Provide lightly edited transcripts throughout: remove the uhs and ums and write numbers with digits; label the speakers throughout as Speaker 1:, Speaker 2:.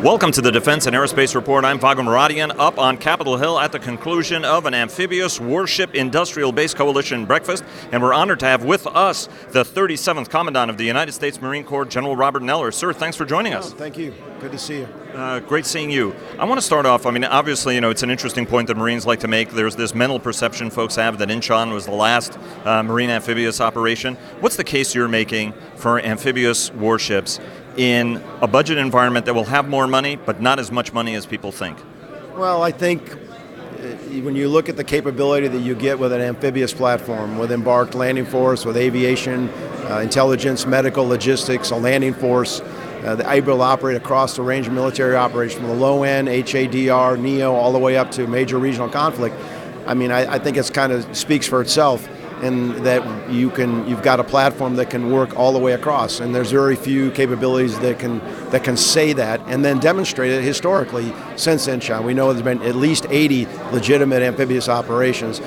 Speaker 1: Welcome to the Defense and Aerospace Report. I'm Vago Muradian, up on Capitol Hill at the conclusion of an Amphibious Warship Industrial Base Coalition breakfast, and we're honored to have with us the 37th Commandant of the United States Marine Corps, General Robert Neller. Sir, thanks for joining us.
Speaker 2: Thank you. Good to see you.
Speaker 1: Great seeing you. I want to start off, obviously, it's an interesting point that Marines like to make. There's this mental perception folks have that Incheon was the last Marine amphibious operation. What's the case you're making for amphibious warships in a budget environment that will have more money, but not as much money as people think?
Speaker 2: Well, I think when you look at the capability that you get with an amphibious platform, with embarked landing force, with aviation, intelligence, medical, logistics, a landing force, able to operate across the range of military operations from the low end, HADR, NEO, all the way up to major regional conflict. I think it's kind of speaks for itself, in that you've got a platform that can work all the way across, and there's very few capabilities that can say that and then demonstrate it historically since Incheon. We know there's been at least 80 legitimate amphibious operations.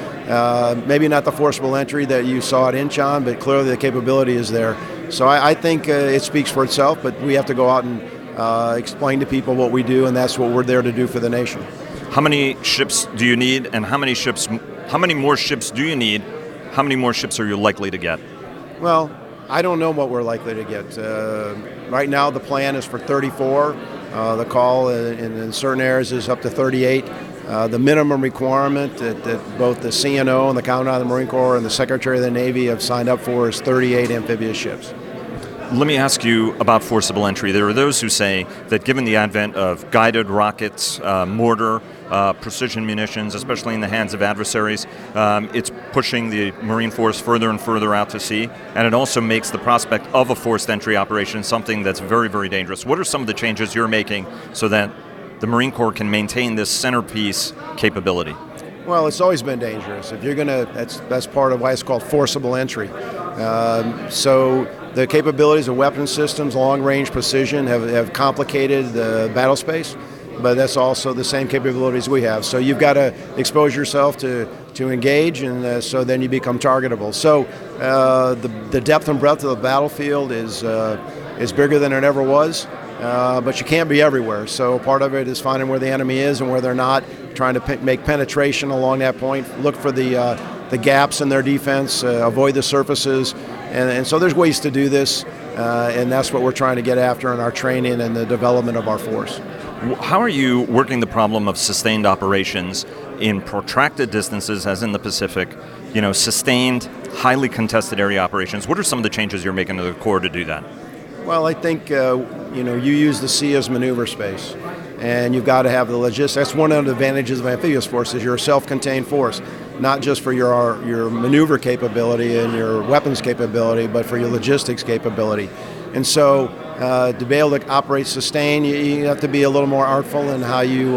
Speaker 2: Maybe not the forcible entry that you saw at Incheon, but clearly the capability is there. So I think it speaks for itself, but we have to go out and explain to people what we do, and that's what we're there to do for the nation.
Speaker 1: How many ships do you need, and how many more ships do you need? How many more ships are you likely to get?
Speaker 2: Well, I don't know what we're likely to get. Right now the plan is for 34. The call in certain areas is up to 38. The minimum requirement that both the CNO and the Commandant of the Marine Corps and the Secretary of the Navy have signed up for is 38 amphibious ships.
Speaker 1: Let me ask you about forcible entry. There are those who say that given the advent of guided rockets, mortar, precision munitions, especially in the hands of adversaries, it's pushing the Marine Force further and further out to sea, and it also makes the prospect of a forced entry operation something that's very, very dangerous. What are some of the changes you're making so that the Marine Corps can maintain this centerpiece capability?
Speaker 2: Well, it's always been dangerous. If you're that's part of why it's called forcible entry. So the capabilities of weapon systems, long-range precision, have complicated the battle space, but that's also the same capabilities we have. So you've got to expose yourself to engage, and so then you become targetable. So the depth and breadth of the battlefield is bigger than it ever was, but you can't be everywhere. So part of it is finding where the enemy is and where they're not, trying to make penetration along that point, look for the gaps in their defense, avoid the surfaces, and so there's ways to do this, and that's what we're trying to get after in our training and the development of our force.
Speaker 1: How are you working the problem of sustained operations in protracted distances, as in the Pacific, sustained, highly contested area operations? What are some of the changes you're making to the Corps to do that?
Speaker 2: Well, I think, you use the sea as maneuver space, and you've got to have the logistics. That's one of the advantages of amphibious force, is you're a self-contained force, not just for your maneuver capability and your weapons capability, but for your logistics capability. And so to be able to operate sustained, you have to be a little more artful in how you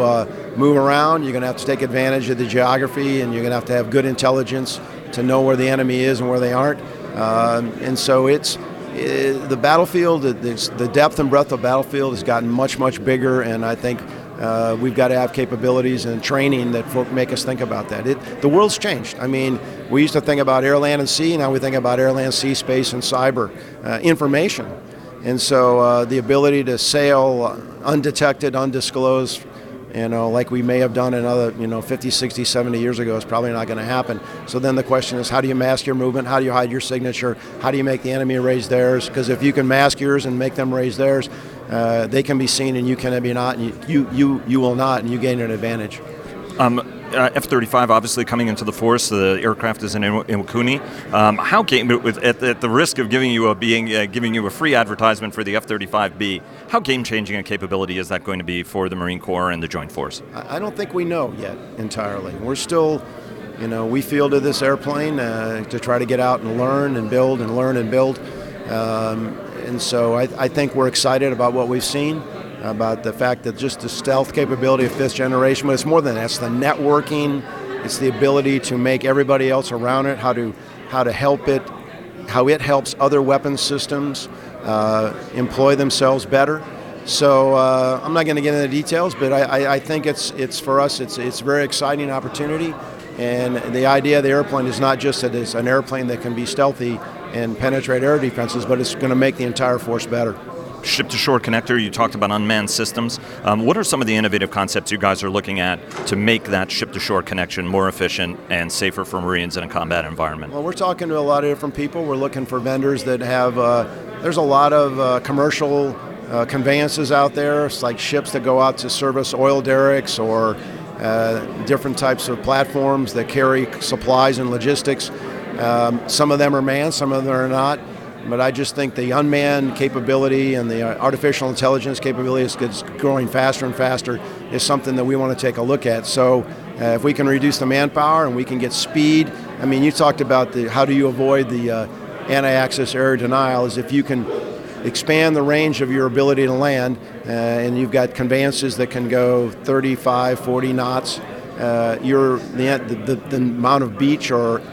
Speaker 2: move around. You're going to have to take advantage of the geography, and you're going to have good intelligence to know where the enemy is and where they aren't. And so the battlefield, the depth and breadth of the battlefield has gotten much, much bigger, and I think we've got to have capabilities and training that make us think about that. The world's changed. We used to think about air, land, and sea. Now we think about air, land, sea, space, and cyber information. And so the ability to sail undetected, undisclosed, like we may have done another, 50, 60, 70 years ago, is probably not going to happen. So then the question is, how do you mask your movement? How do you hide your signature? How do you make the enemy raise theirs? Because if you can mask yours and make them raise theirs, they can be seen and you can be not, and you will not, and you gain an advantage.
Speaker 1: F-35 obviously coming into the force. The aircraft is in Iwakuni. At the risk of giving you a free advertisement for the F-35B, how game-changing a capability is that going to be for the Marine Corps and the Joint Force?
Speaker 2: I don't think we know yet entirely. We're still, we fielded this airplane to try to get out and learn and build and learn and build. And so I think we're excited about what we've seen, about the fact that just the stealth capability of fifth generation, but it's more than that. It's the networking, it's the ability to make everybody else around it, how to help it, how it helps other weapons systems employ themselves better. So I'm not going to get into the details, but I think it's for us, it's a very exciting opportunity. And the idea of the airplane is not just that it's an airplane that can be stealthy and penetrate air defenses, but it's going to make the entire force better.
Speaker 1: Ship-to-Shore Connector, you talked about unmanned systems. What are some of the innovative concepts you guys are looking at to make that ship-to-shore connection more efficient and safer for Marines in a combat environment?
Speaker 2: Well, we're talking to a lot of different people. We're looking for vendors that have, there's a lot of commercial conveyances out there. It's like ships that go out to service oil derricks or different types of platforms that carry supplies and logistics. Some of them are manned, some of them are not. But I just think the unmanned capability and the artificial intelligence capability is growing faster and faster is something that we want to take a look at. So if we can reduce the manpower and we can get speed, I mean, you talked about how do you avoid the anti-access area denial, is if you can expand the range of your ability to land and you've got conveyances that can go 35, 40 knots, the amount of beach or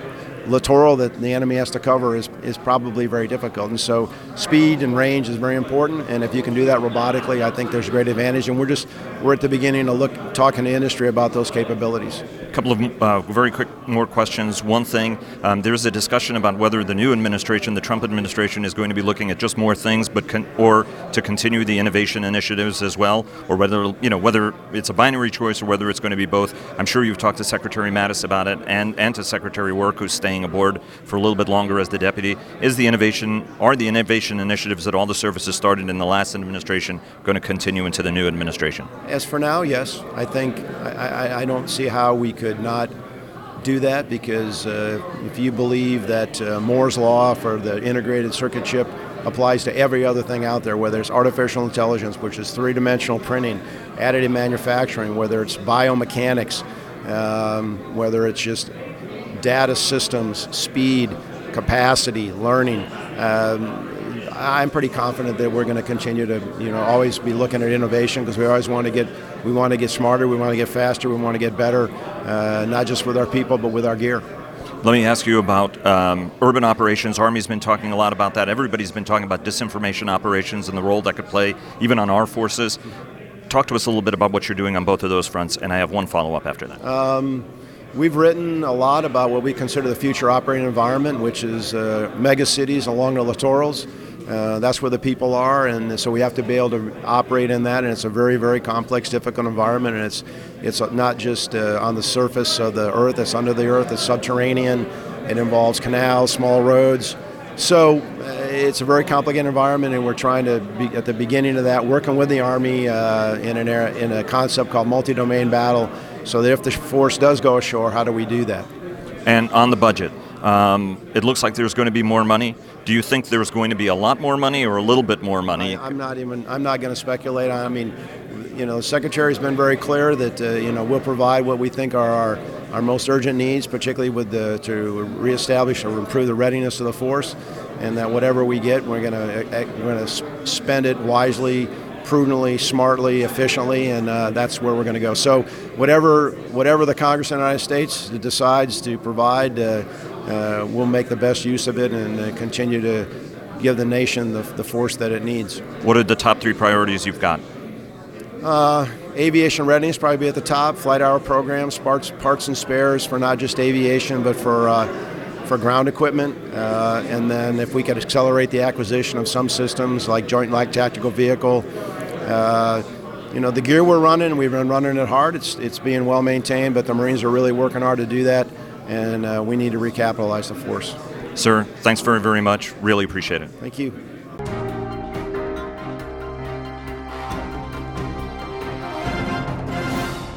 Speaker 2: littoral that the enemy has to cover is probably very difficult. And so speed and range is very important, and if you can do that robotically, I think there's a great advantage, and we're at the beginning of talking to industry about those capabilities.
Speaker 1: A couple of very quick more questions. One thing, there's a discussion about whether the new administration, the Trump administration, is going to be looking at just more things, or to continue the innovation initiatives as well, or whether it's a binary choice or whether it's going to be both. I'm sure you've talked to Secretary Mattis about it, and to Secretary Work, who's staying aboard for a little bit longer as the deputy. Are the innovation initiatives that all the services started in the last administration going to continue into the new administration?
Speaker 2: As for now, yes. I think I don't see how we could not do that, because if you believe that Moore's law for the integrated circuit chip applies to every other thing out there, whether it's artificial intelligence, which is three-dimensional printing, additive manufacturing, whether it's biomechanics, whether it's just data systems, speed, capacity, learning. I'm pretty confident that we're going to continue to, always be looking at innovation, because we always want to get smarter, we want to get faster, we want to get better, not just with our people, but with our gear.
Speaker 1: Let me ask you about urban operations. Army's been talking a lot about that. Everybody's been talking about disinformation operations and the role that could play, even on our forces. Talk to us a little bit about what you're doing on both of those fronts, and I have one follow-up after that.
Speaker 2: We've written a lot about what we consider the future operating environment, which is mega cities along the littorals. That's where the people are, and so we have to be able to operate in that, and it's a very, very complex, difficult environment, and it's not just on the surface of the earth, it's under the earth, it's subterranean, it involves canals, small roads. So it's a very complicated environment, and we're trying to be at the beginning of that, working with the Army in a concept called multi-domain battle, so that if the force does go ashore, how do we do that?
Speaker 1: And on the budget, it looks like there's going to be more money. Do you think there's going to be a lot more money or a little bit more money?
Speaker 2: I'm not going to speculate on. I mean, the Secretary's been very clear that we'll provide what we think are our most urgent needs, particularly to reestablish or improve the readiness of the force, and that whatever we get, we're going to spend it wisely, prudently, smartly, efficiently, and that's where we're going to go. So whatever the Congress of the United States decides to provide, we'll make the best use of it and continue to give the nation the force that it needs.
Speaker 1: What are the top three priorities you've got?
Speaker 2: Aviation readiness probably be at the top. Flight hour programs, parts and spares for not just aviation, but for ground equipment. And then if we could accelerate the acquisition of some systems like Joint Light Tactical Vehicle. The gear we're running, we've been running it hard. It's being well maintained, but the Marines are really working hard to do that, and we need to recapitalize the force.
Speaker 1: Sir, thanks very, very much. Really appreciate it.
Speaker 2: Thank you.